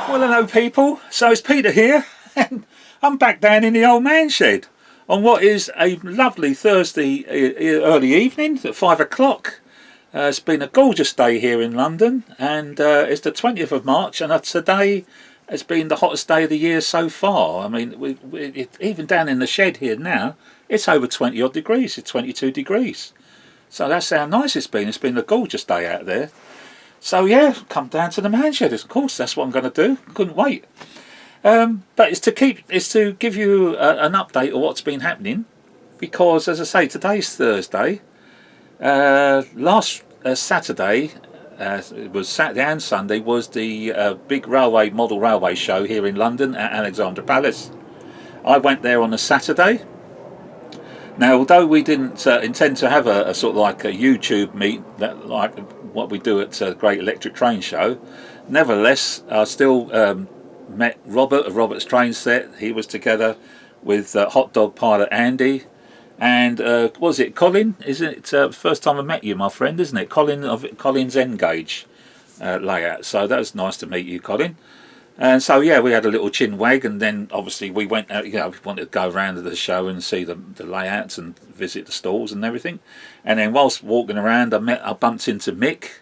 Well, hello people, so it's Peter here and I'm back down in the old man shed on what is a lovely Thursday early evening at 5 o'clock. It's been a gorgeous day here in London and it's the 20th of March and today has been the hottest day of the year so far. I mean, even down in the shed here now, it's over 20 odd degrees, it's 22 degrees. So that's how nice it's been. It's been a gorgeous day out there. So yeah, come down to the man shed. Of course, that's what I'm going to do. Couldn't wait. But it's to give you an update of what's been happening, because as I say, today's Thursday. Last Saturday, it was Saturday and Sunday, was the big model railway show here in London at Alexandra Palace. I went there on a Saturday. Now, although we didn't intend to have a sort of like a YouTube meet like what we do at the Great Electric Train Show, nevertheless, I still met Robert of Robert's Train Set. He was together with Hot Dog Pilot Andy, and was it Colin? Isn't it first time I met you, my friend? Isn't it Colin of Colin's N-Gauge layout? So that was nice to meet you, Colin. And so yeah, we had a little chin wag, and then obviously we went out. You know, we wanted to go around to the show and see the layouts and visit the stalls and everything. And then whilst walking around, I bumped into Mick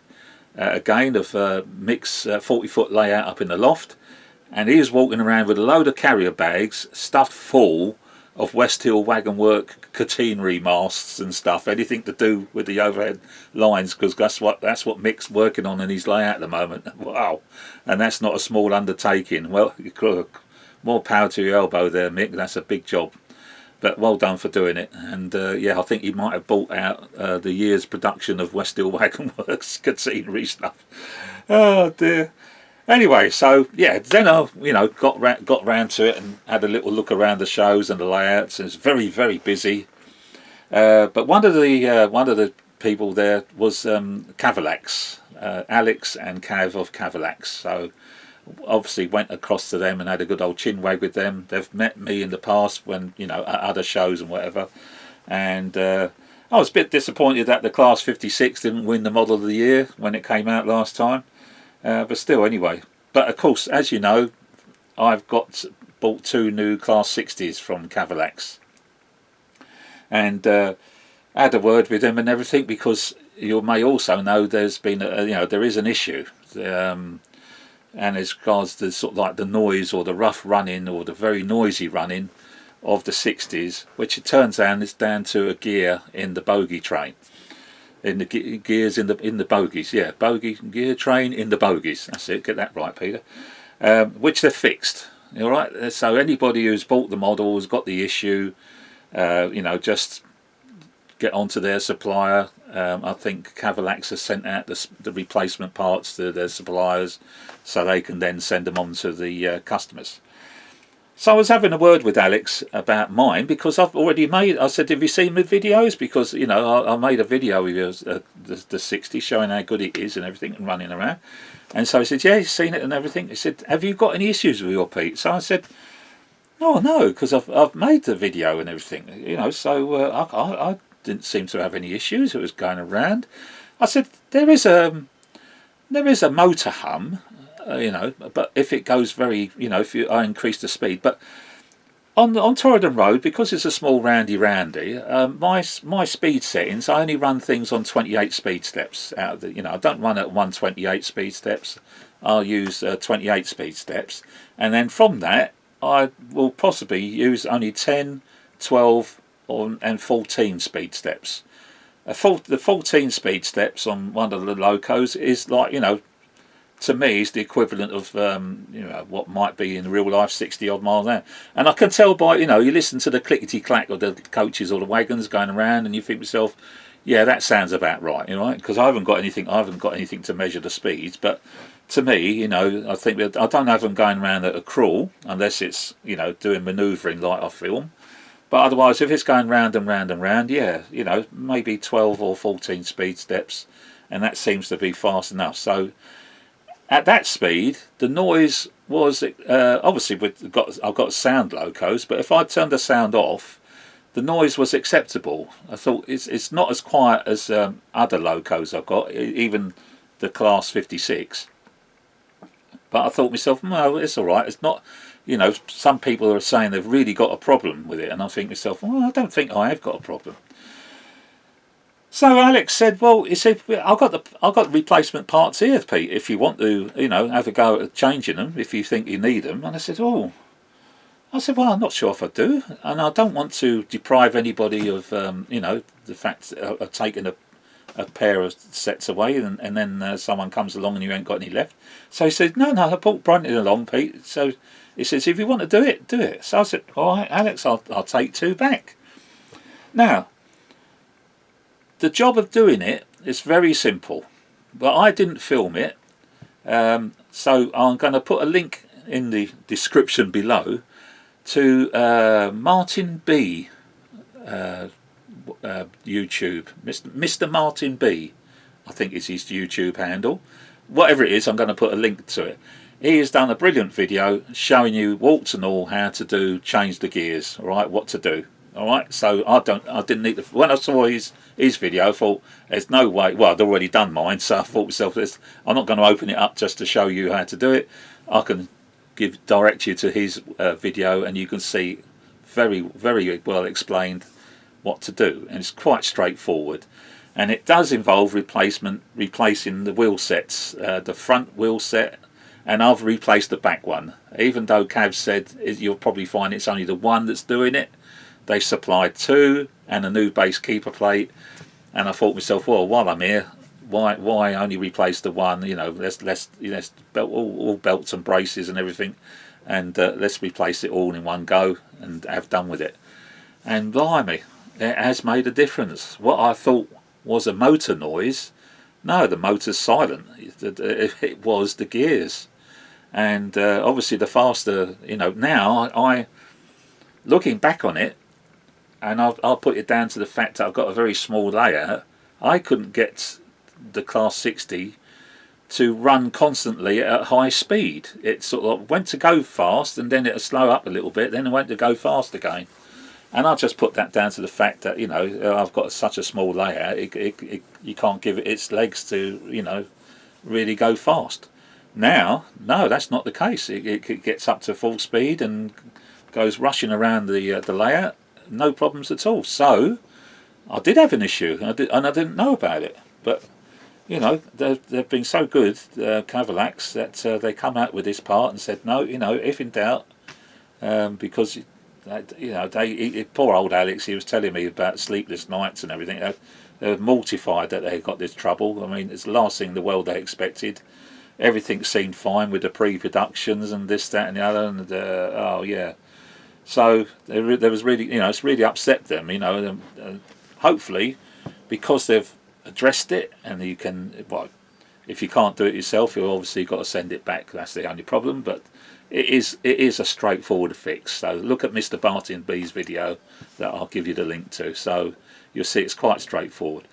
again of Mick's 40-foot layout up in the loft, and he was walking around with a load of carrier bags stuffed full of West Hill Wagon Work catenary masts and stuff, anything to do with the overhead lines, because that's what Mick's working on in his layout at the moment. Wow, and that's not a small undertaking. Well, more power to your elbow there, Mick. That's a big job, but well done for doing it. And yeah, I think he might have bought out the year's production of West Hill Wagon Works catenary stuff. Oh dear. Anyway, so yeah, then I got round to it and had a little look around the shows and the layouts. It's very, very busy. But one of the people there was Cavalex, Alex and Cav of Cavalex. So obviously went across to them and had a good old chin wag with them. They've met me in the past when at other shows and whatever. And I was a bit disappointed that the Class 56 didn't win the Model of the Year when it came out last time. But still, anyway. But of course, as you know, I've bought 2 new Class 60s from Cavalex, and had a word with them and everything, because you may also know there's been there is an issue, and as regards to sort of like the noise or the rough running or the very noisy running of the 60s, which it turns out is down to a gear in the bogie train. In the gears in the bogies, yeah, bogie gear train in the bogies. That's it. Get that right, Peter. Which they're fixed. All right. So anybody who's bought the model has got the issue. Just get onto their supplier. I think Cavalex has sent out the replacement parts to their suppliers, so they can then send them on to the customers. So I was having a word with Alex about mine, because I've already I said, have you seen my videos? Because, I made a video with the 60 showing how good it is and everything and running around. And so he said, yeah, he's seen it and everything. He said, have you got any issues with your Pete? So I said, oh, no, because I've made the video and everything, so I didn't seem to have any issues. It was going around. I said, there is a motor hum. But if it goes very, I increase the speed. But on Torridon Road, because it's a small roundy, my speed settings, I only run things on 28 speed steps out of the, I don't run at 128 speed steps. I'll use 28 speed steps, and then from that I will possibly use only 10, 12, and 14 speed steps. The 14 speed steps on one of the locos is like, to me, is the equivalent of what might be in real life 60 odd miles an hour. And I can tell by you listen to the clickety clack of the coaches or the wagons going around, and you think to yourself, yeah, that sounds about right, because I haven't got anything to measure the speeds. But to me, I think that I don't have them going around at a crawl unless it's doing manoeuvring like I film. But otherwise, if it's going round and round and round, yeah, maybe 12 or 14 speed steps, and that seems to be fast enough. So at that speed, the noise was obviously I've got sound locos, but if I turned the sound off, the noise was acceptable. I thought it's not as quiet as other locos I've got, even the Class 56. But I thought to myself, well, it's all right. It's not, you know, some people are saying they've really got a problem with it, and I think to myself, well, I don't think I have got a problem. So Alex said, well, he said, I've got the replacement parts here, Pete, if you want to, you know, have a go at changing them, if you think you need them. And I said, well, I'm not sure if I do, and I don't want to deprive anybody of, you know, the fact of taking a pair of sets away, and then someone comes along and you ain't got any left. So he said, no, I brought Brenton along, Pete. So he says, if you want to do it, do it. So I said, all right, Alex, I'll take 2 back. Now, the job of doing it is very simple, but I didn't film it, so I'm going to put a link in the description below to MrMartinB YouTube, MrMartinB, I think is his YouTube handle. Whatever it is, I'm going to put a link to it. He has done a brilliant video showing you warts and all how to change the gears, all right, what to do. All right, so I didn't need to. When I saw his video, I thought there's no way. Well, I'd already done mine, so I thought to myself, I'm not going to open it up just to show you how to do it. I can direct you to his video, and you can see very, very well explained what to do, and it's quite straightforward. And it does involve replacing the wheel sets, the front wheel set, and I've replaced the back one. Even though Cav said you'll probably find it's only the one that's doing it. They supplied 2 and a new base keeper plate, and I thought to myself, well, while I'm here, why only replace the one? You know, let's belt all belts and braces and everything, and let's replace it all in one go and have done with it. And blimey, it has made a difference. What I thought was a motor noise, no, the motor's silent. It was the gears, and obviously the faster, you know. Now I looking back on it. And I'll put it down to the fact that I've got a very small layout. I couldn't get the Class 60 to run constantly at high speed. It sort of went to go fast, and then it'll slow up a little bit, then it went to go fast again. And I just put that down to the fact that, you know, I've got such a small layout, you can't give it its legs to, you know, really go fast. Now, no, that's not the case. It gets up to full speed and goes rushing around the layout. No problems at all. So I did have an issue, and I didn't know about it. But you know, they've been so good, Cavalex, that they come out with this part and said, no, you know, if in doubt, because you know, poor old Alex, he was telling me about sleepless nights and everything. They were mortified that they got this trouble. I mean, it's the last thing in the world they expected. Everything seemed fine with the pre-productions and this, that, and the other, and oh yeah. So there was really, you know, it's really upset them, you know. Hopefully, because they've addressed it, and you can, well, if you can't do it yourself, you've obviously got to send it back. That's the only problem. But it is a straightforward fix. So look at MrMartinB's video that I'll give you the link to. So you'll see it's quite straightforward.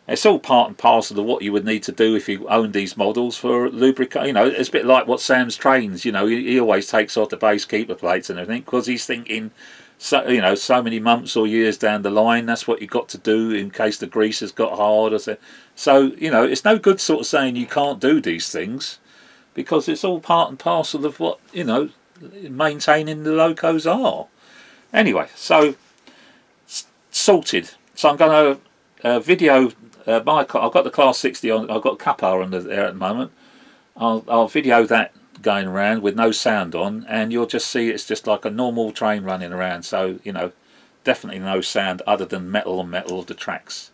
It's all part and parcel of what you would need to do if you own these models for lubricate. You know, it's a bit like what Sam's trains. You know, he always takes off the base keeper plates and everything because he's thinking, so you know, so many months or years down the line, that's what you've got to do in case the grease has got hard or so. So you know, it's no good sort of saying you can't do these things because it's all part and parcel of what, you know, maintaining the locos are. Anyway, so sorted. So I'm going to video. I've got the Class 60 on. I've got Kappa under there at the moment. I'll video that going around with no sound on, and you'll just see it's just like a normal train running around. So you know, definitely no sound other than metal on metal of the tracks.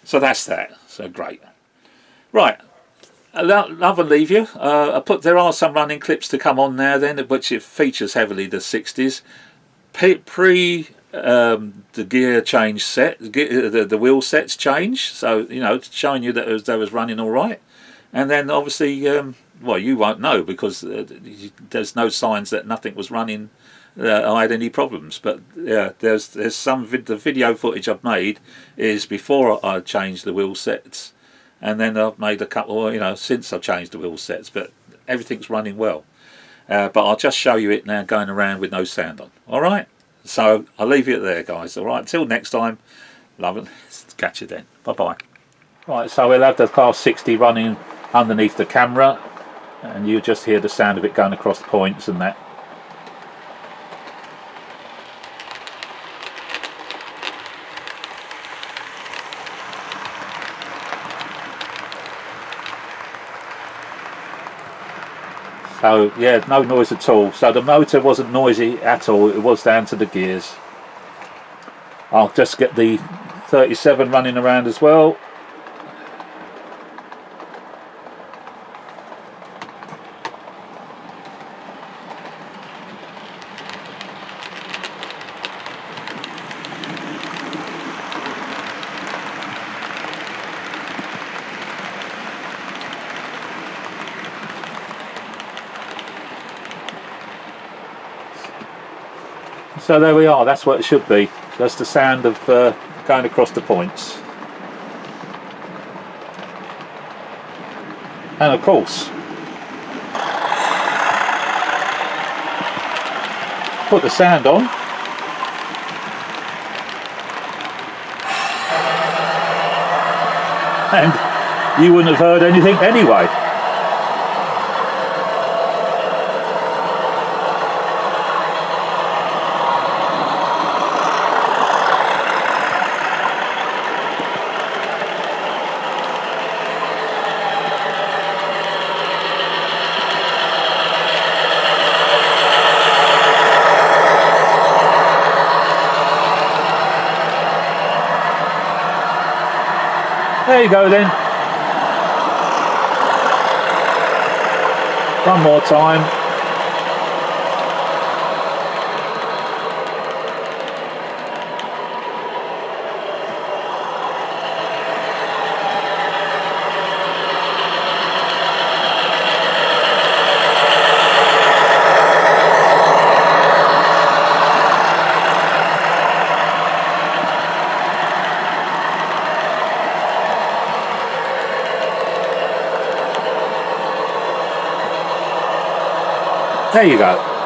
So that's that. So great. Right. Love and leave you. There are some running clips to come on now then, which it features heavily the 60s. The gear change set, the wheel sets change, so you know, showing you that they was running all right. And then obviously, well, you won't know because there's no signs that nothing was running. I had any problems, but yeah, there's some the video footage I've made is before I changed the wheel sets, and then I've made a couple, you know, since I've changed the wheel sets. But everything's running well. But I'll just show you it now, going around with no sound on. All right. So I'll leave you there, guys. All right, until next time, love it. Catch you then. Bye bye. Right, so we'll have the Class 60 running underneath the camera, and you just hear the sound of it going across the points and that. So yeah, no noise at all. So the motor wasn't noisy at all, it was down to the gears. I'll just get the 37 running around as well. So there we are, that's what it should be. That's the sound of going across the points. And of course, put the sound on. And you wouldn't have heard anything anyway. There you go then. One more time. There you go.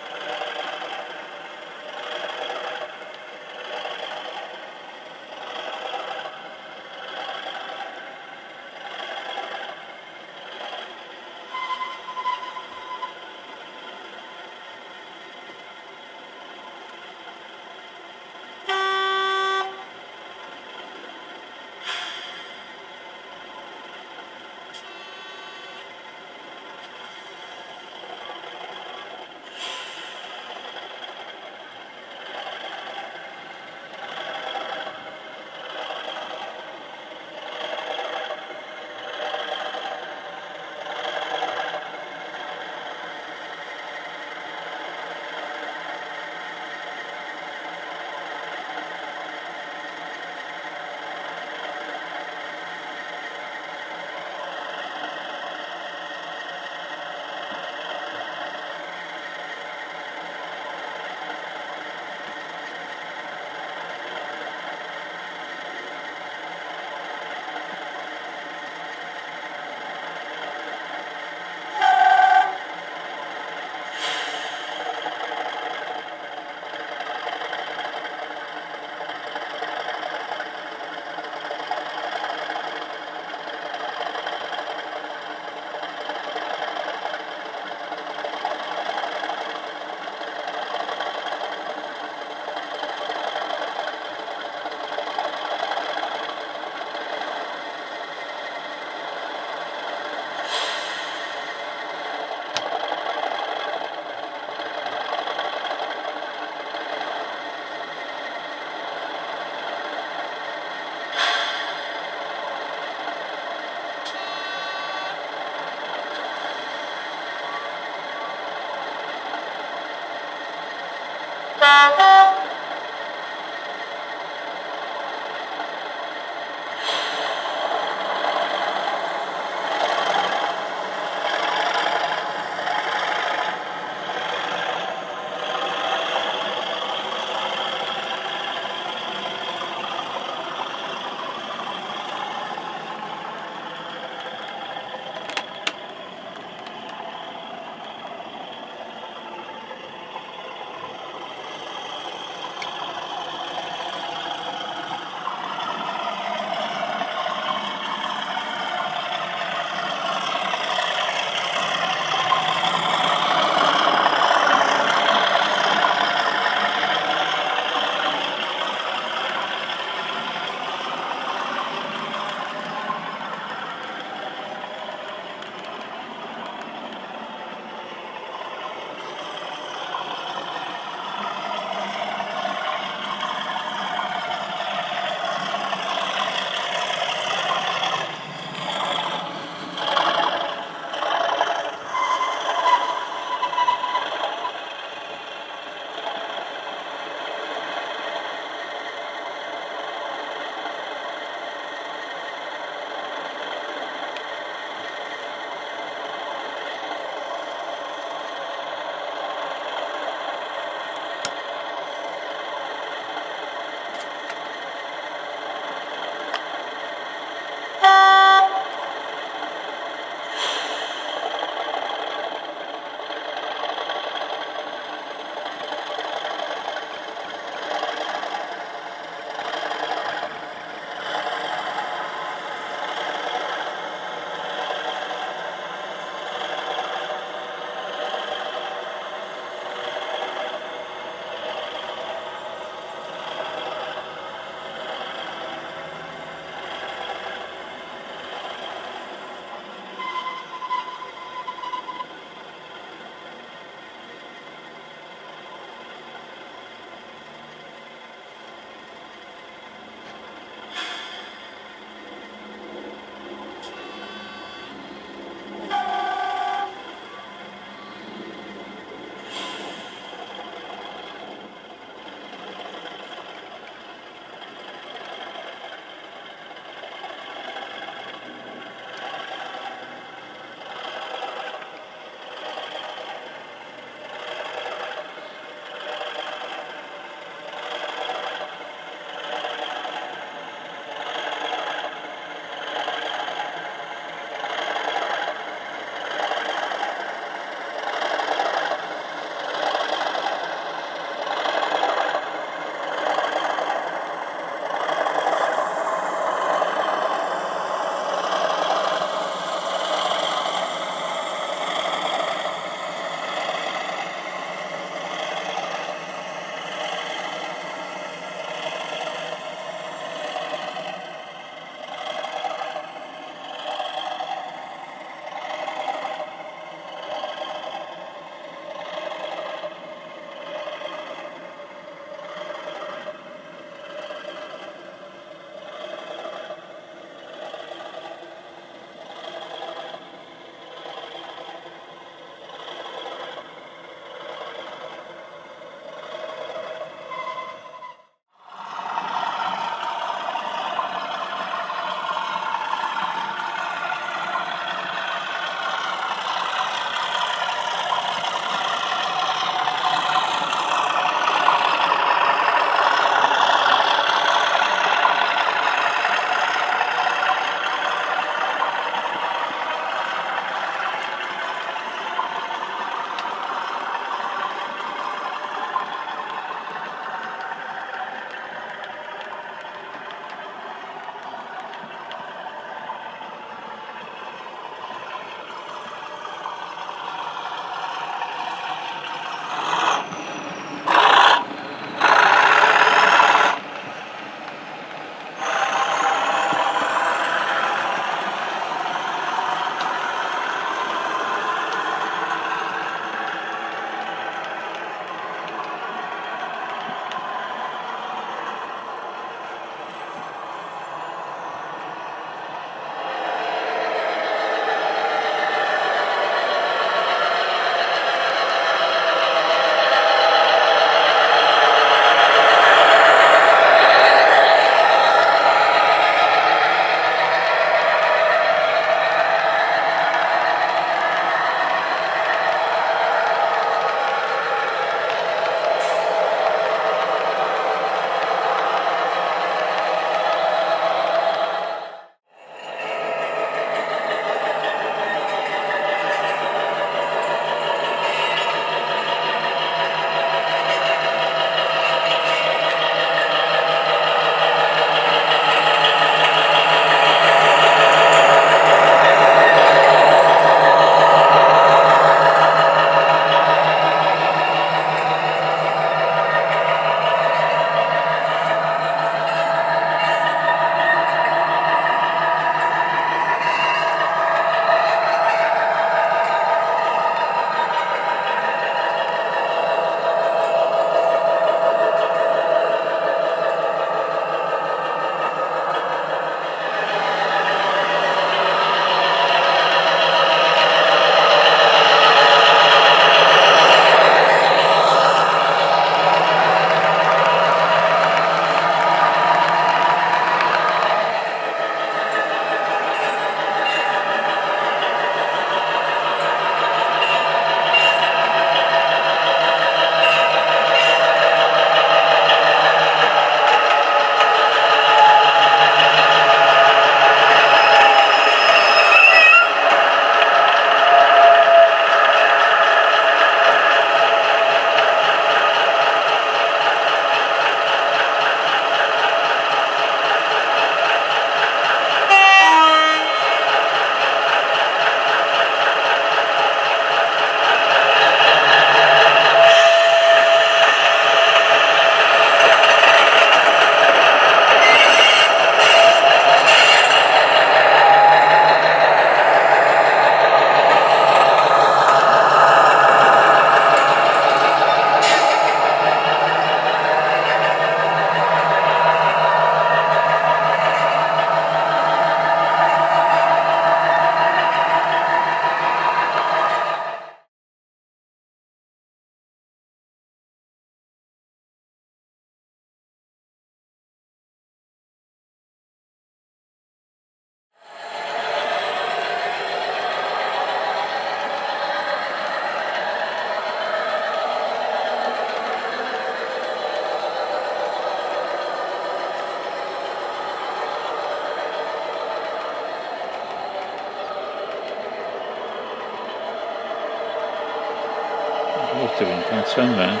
doing? Can I turn round?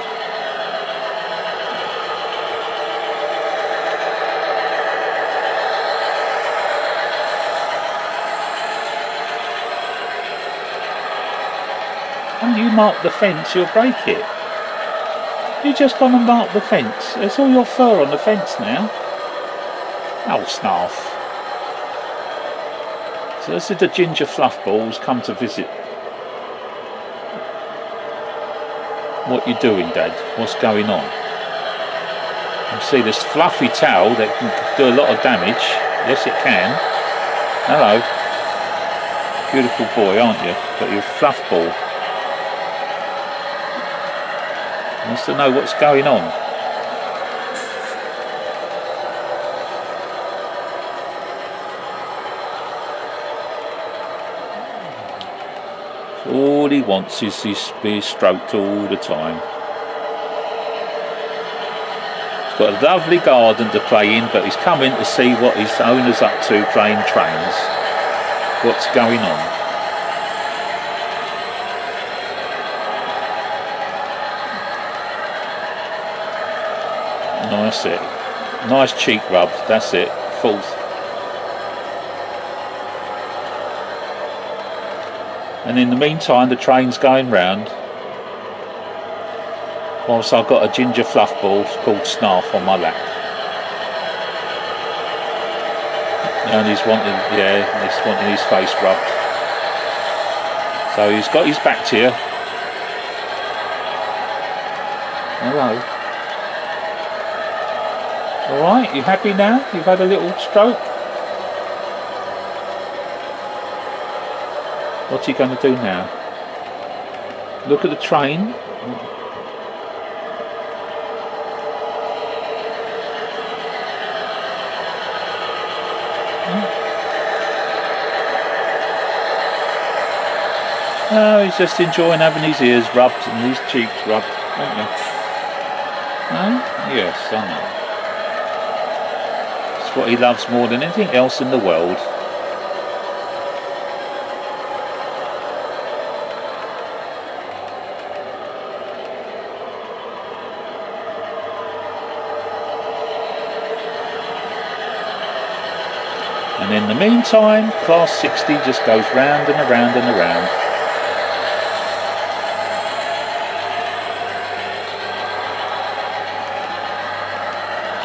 When you mark the fence, you'll break it. You just gone and mark the fence. There's all your fur on the fence now. Oh, snarf. So this is the ginger fluff balls come to visit. What you doing, Dad? What's going on? You see this fluffy towel that can do a lot of damage. Yes, it can. Hello. Beautiful boy, aren't you? Got your fluff ball. Wants to know what's going on. All he wants is to be stroked all the time. He's got a lovely garden to play in, but he's come in to see what his owner's up to playing trains. What's going on? That's it. Nice cheek rub. That's it. Fourth. And in the meantime, the train's going round. Whilst I've got a ginger fluff ball called Snarf on my lap. And he's wanting, he's wanting his face rubbed. So he's got his back to you. Hello. Alright, you happy now? You've had a little stroke? What's he going to do now? Look at the train. Oh, he's just enjoying having his ears rubbed and his cheeks rubbed, aren't you? Oh, yes, I know. It's what he loves more than anything else in the world. And in the meantime, class 60 just goes round and around and around.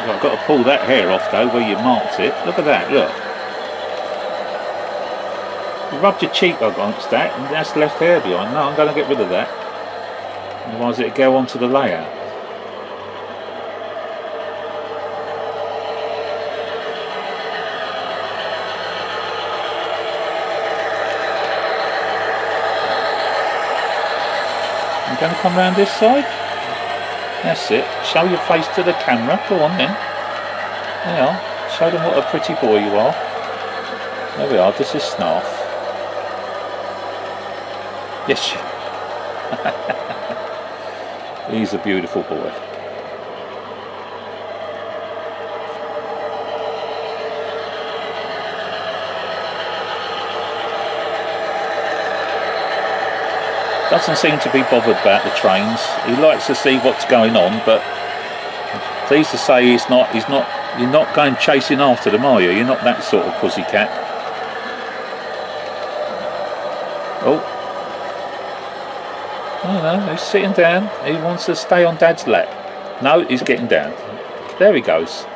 I've got to pull that hair off though, where you marked it. Look at that, look. You rubbed your cheek against that, and that's left hair behind. No, I'm going to get rid of that. Otherwise it'll go onto the layout. I'm going to come round this side. That's it. Show your face to the camera. Go on then. There you are. Show them what a pretty boy you are. There we are. This is Snarf. Yes. He's a beautiful boy. Doesn't seem to be bothered about the trains. He likes to see what's going on, but I'm pleased to say you're not going chasing after them, are you? You're not that sort of pussycat. Oh. I don't know, he's sitting down. He wants to stay on Dad's lap. No, he's getting down. There he goes.